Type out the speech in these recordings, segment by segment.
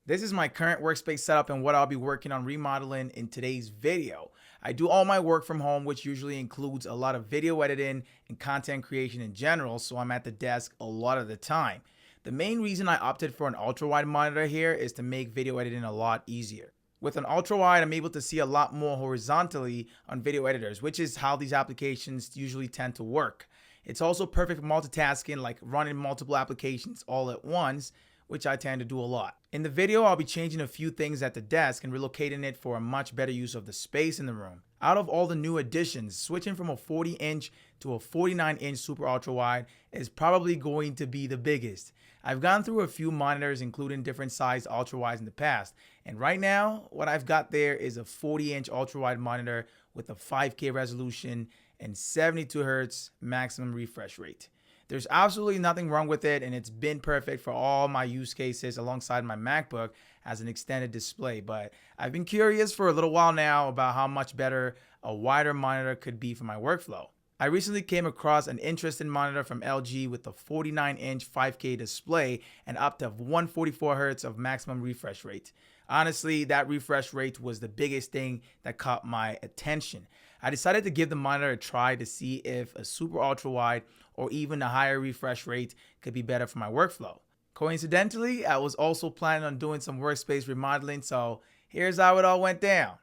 This is my current workspace setup and what I'll be working on remodeling in today's video. I do all my work from home, which usually includes a lot of video editing and content creation in general, so I'm at the desk a lot of the time. The main reason I opted for an ultra-wide monitor here is to make video editing a lot easier. With an ultra-wide, I'm able to see a lot more horizontally on video editors, which is how these applications usually tend to work. It's also perfect for multitasking, like running multiple applications all at once, which I tend to do a lot. In the video, I'll be changing a few things at the desk and relocating it for a much better use of the space in the room. Out of all the new additions, switching from a 40-inch to a 49-inch super ultra wide is probably going to be the biggest. I've gone through a few monitors including different sized ultra wides in the past, and right now what I've got there is a 40-inch ultra wide monitor with a 5K resolution and 72 Hz maximum refresh rate. There's absolutely nothing wrong with it, and it's been perfect for all my use cases alongside my MacBook as an extended display. But I've been curious for a little while now about how much better a wider monitor could be for my workflow. I recently came across an interesting monitor from LG with a 49-inch 5K display and up to 144 Hz of maximum refresh rate. Honestly, that refresh rate was the biggest thing that caught my attention. I decided to give the monitor a try to see if a super ultra wide or even a higher refresh rate could be better for my workflow. Coincidentally, I was also planning on doing some workspace remodeling, so here's how it all went down.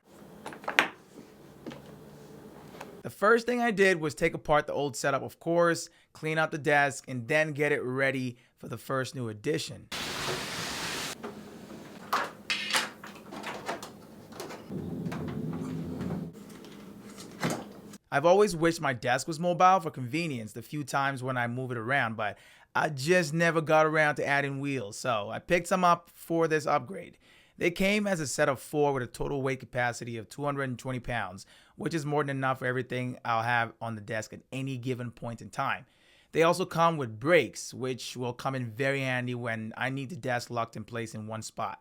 The first thing I did was take apart the old setup, of course, clean out the desk, and then get it ready for the first new addition. I've always wished my desk was mobile for convenience the few times when I move it around, but I just never got around to adding wheels, so I picked some up for this upgrade. They came as a set of 4 with a total weight capacity of 220 pounds, which is more than enough for everything I'll have on the desk at any given point in time. They also come with brakes, which will come in very handy when I need the desk locked in place in one spot.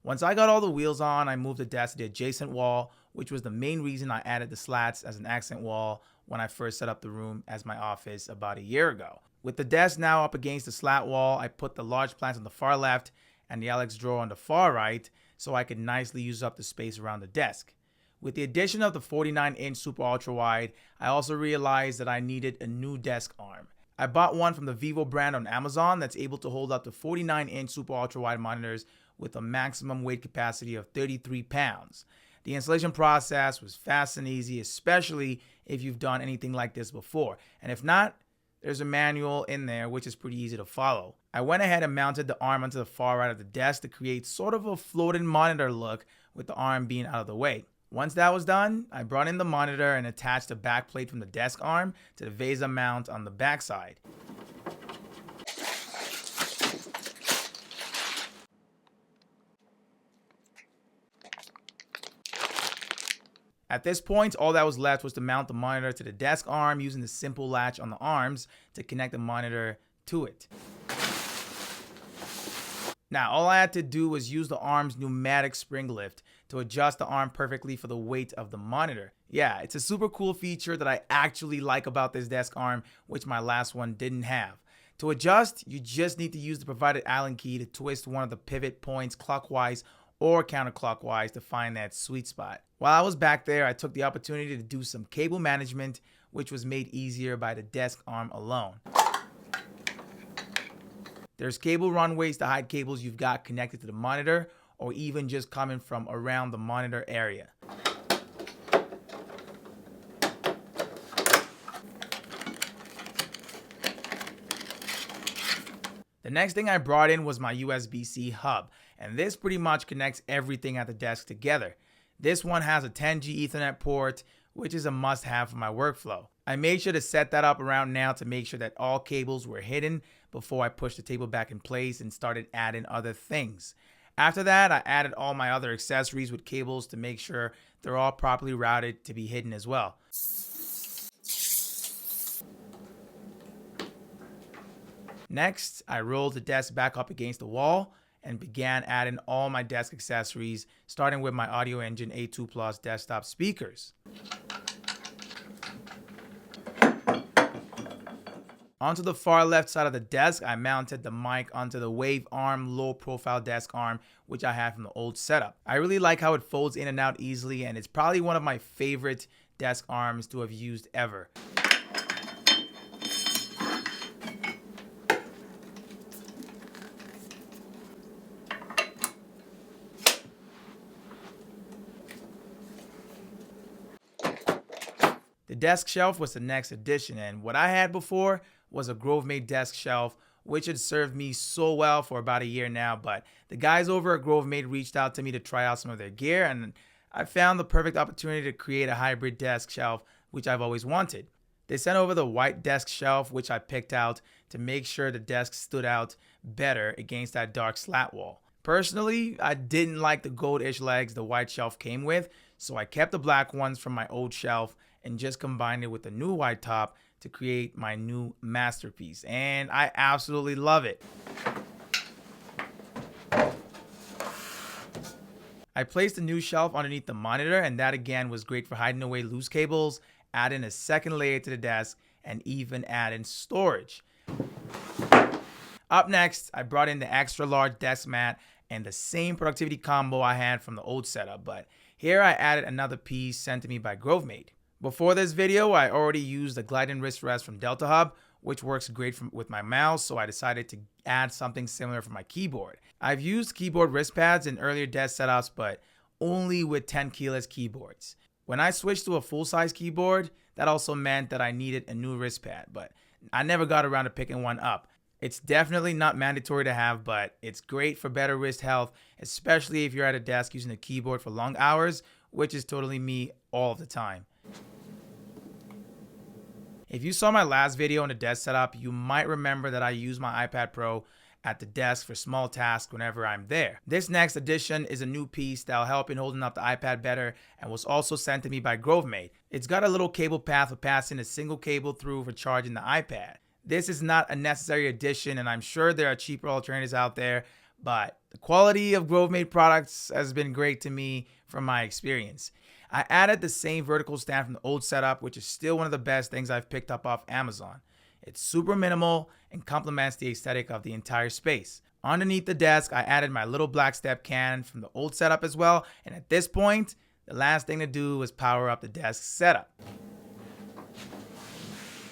Once I got all the wheels on, I moved the desk to the adjacent wall, which was the main reason I added the slats as an accent wall when I first set up the room as my office about a year ago. With the desk now up against the slat wall, I put the large plants on the far left and the Alex drawer on the far right so I could nicely use up the space around the desk. With the addition of the 49-inch super ultra wide, I also realized that I needed a new desk arm. I bought one from the Vivo brand on Amazon that's able to hold up to 49-inch super ultra wide monitors with a maximum weight capacity of 33 pounds. The installation process was fast and easy, especially if you've done anything like this before. And if not, there's a manual in there which is pretty easy to follow. I went ahead and mounted the arm onto the far right of the desk to create sort of a floating monitor look with the arm being out of the way. Once that was done, I brought in the monitor and attached the back plate from the desk arm to the VESA mount on the back side. At this point, all that was left was to mount the monitor to the desk arm using the simple latch on the arms to connect the monitor to it. Now, all I had to do was use the arm's pneumatic spring lift to adjust the arm perfectly for the weight of the monitor. Yeah, it's a super cool feature that I actually like about this desk arm, which my last one didn't have. To adjust, you just need to use the provided Allen key to twist one of the pivot points clockwise or counterclockwise to find that sweet spot. While I was back there, I took the opportunity to do some cable management, which was made easier by the desk arm alone. There's cable runways to hide cables you've got connected to the monitor or even just coming from around the monitor area. The next thing I brought in was my USB-C hub, and this pretty much connects everything at the desk together. This one has a 10G Ethernet port, which is a must-have for my workflow. I made sure to set that up around now to make sure that all cables were hidden before I pushed the table back in place and started adding other things. After that, I added all my other accessories with cables to make sure they're all properly routed to be hidden as well. Next, I rolled the desk back up against the wall and began adding all my desk accessories, starting with my Audio Engine A2 Plus desktop speakers. Onto the far left side of the desk, I mounted the mic onto the wave arm, low profile desk arm, which I have from the old setup. I really like how it folds in and out easily, and it's probably one of my favorite desk arms to have used ever. The desk shelf was the next addition, and what I had before was a Grovemade desk shelf, which had served me so well for about a year now. But the guys over at Grovemade reached out to me to try out some of their gear, and I found the perfect opportunity to create a hybrid desk shelf, which I've always wanted. They sent over the white desk shelf, which I picked out to make sure the desk stood out better against that dark slat wall. Personally, I didn't like the goldish legs the white shelf came with, so I kept the black ones from my old shelf and just combined it with the new white top to create my new masterpiece, and I absolutely love it. I placed a new shelf underneath the monitor, and that again was great for hiding away loose cables, add in a second layer to the desk, and even add in storage. Up next, I brought in the extra large desk mat and the same productivity combo I had from the old setup, but here I added another piece sent to me by Grovemade. Before this video, I already used the Glidden wrist rest from Delta Hub, which works great with my mouse, so I decided to add something similar for my keyboard. I've used keyboard wrist pads in earlier desk setups, but only with 10 keyless keyboards. When I switched to a full-size keyboard, that also meant that I needed a new wrist pad, but I never got around to picking one up. It's definitely not mandatory to have, but it's great for better wrist health, especially if you're at a desk using a keyboard for long hours, which is totally me all the time. If you saw my last video on the desk setup, you might remember that I use my iPad Pro at the desk for small tasks whenever I'm there. This next addition is a new piece that'll help in holding up the iPad better and was also sent to me by Grovemade. It's got a little cable path for passing a single cable through for charging the iPad. This is not a necessary addition, and I'm sure there are cheaper alternatives out there, but the quality of Grovemade products has been great to me from my experience. I added the same vertical stand from the old setup, which is still one of the best things I've picked up off Amazon. It's super minimal and complements the aesthetic of the entire space. Underneath the desk, I added my little black step can from the old setup as well, and at this point, the last thing to do was power up the desk setup.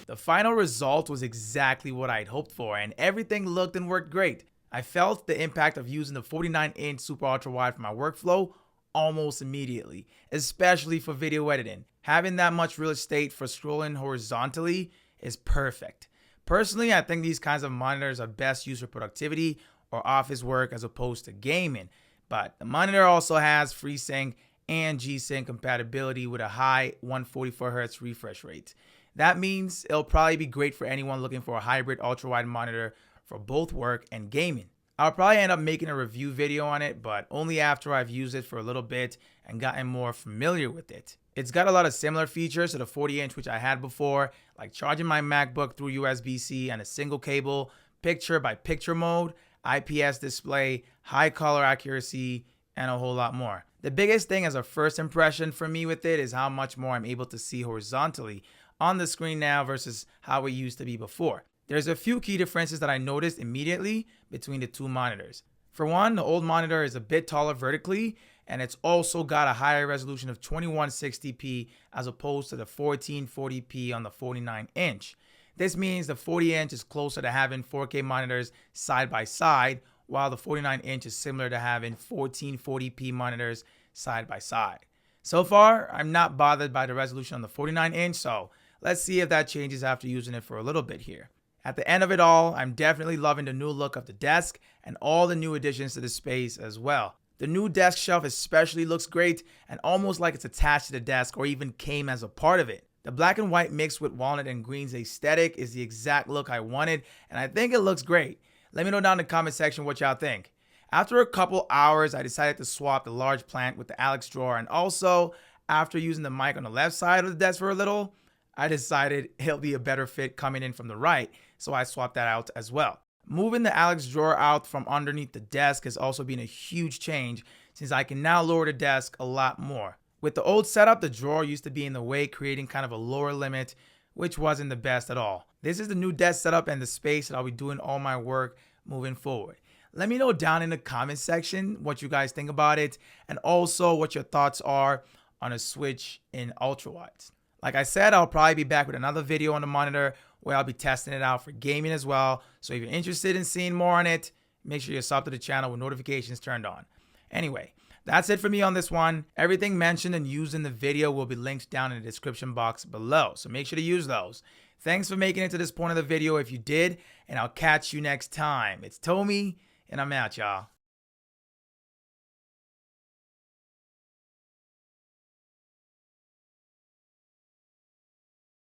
The final result was exactly what I'd hoped for, and everything looked and worked great. I felt the impact of using the 49-inch Super Ultra Wide for my workflow almost immediately, especially for video editing. Having that much real estate for scrolling horizontally is perfect. Personally, I think these kinds of monitors are best used for productivity or office work as opposed to gaming, but the monitor also has FreeSync and G-Sync compatibility with a high 144Hz refresh rate. That means it'll probably be great for anyone looking for a hybrid ultra-wide monitor for both work and gaming. I'll probably end up making a review video on it, but only after I've used it for a little bit and gotten more familiar with it. It's got a lot of similar features to the 40-inch which I had before, like charging my MacBook through USB-C and a single cable, picture-by-picture mode, IPS display, high color accuracy, and a whole lot more. The biggest thing as a first impression for me with it is how much more I'm able to see horizontally on the screen now versus how it used to be before. There's a few key differences that I noticed immediately between the two monitors. For one, the old monitor is a bit taller vertically, and it's also got a higher resolution of 2160p as opposed to the 1440p on the 49-inch. This means the 40-inch is closer to having 4K monitors side by side, while the 49-inch is similar to having 1440p monitors side by side. So far, I'm not bothered by the resolution on the 49-inch, so let's see if that changes after using it for a little bit here. At the end of it all, I'm definitely loving the new look of the desk and all the new additions to the space as well. The new desk shelf especially looks great and almost like it's attached to the desk or even came as a part of it. The black and white mixed with walnut and green's aesthetic is the exact look I wanted, and I think it looks great. Let me know down in the comment section what y'all think. After a couple hours, I decided to swap the large plant with the Alex drawer, and also after using the mic on the left side of the desk for a little, I decided it'll be a better fit coming in from the right, so I swapped that out as well. Moving the Alex drawer out from underneath the desk has also been a huge change since I can now lower the desk a lot more. With the old setup, the drawer used to be in the way, creating kind of a lower limit, which wasn't the best at all. This is the new desk setup and the space that I'll be doing all my work moving forward. Let me know down in the comment section what you guys think about it, and also what your thoughts are on a switch in ultrawides. Like I said, I'll probably be back with another video on the monitor where I'll be testing it out for gaming as well. So if you're interested in seeing more on it, make sure you're sub to the channel with notifications turned on. Anyway, that's it for me on this one. Everything mentioned and used in the video will be linked down in the description box below, so make sure to use those. Thanks for making it to this point of the video if you did, and I'll catch you next time. It's Tomi, and I'm out, y'all.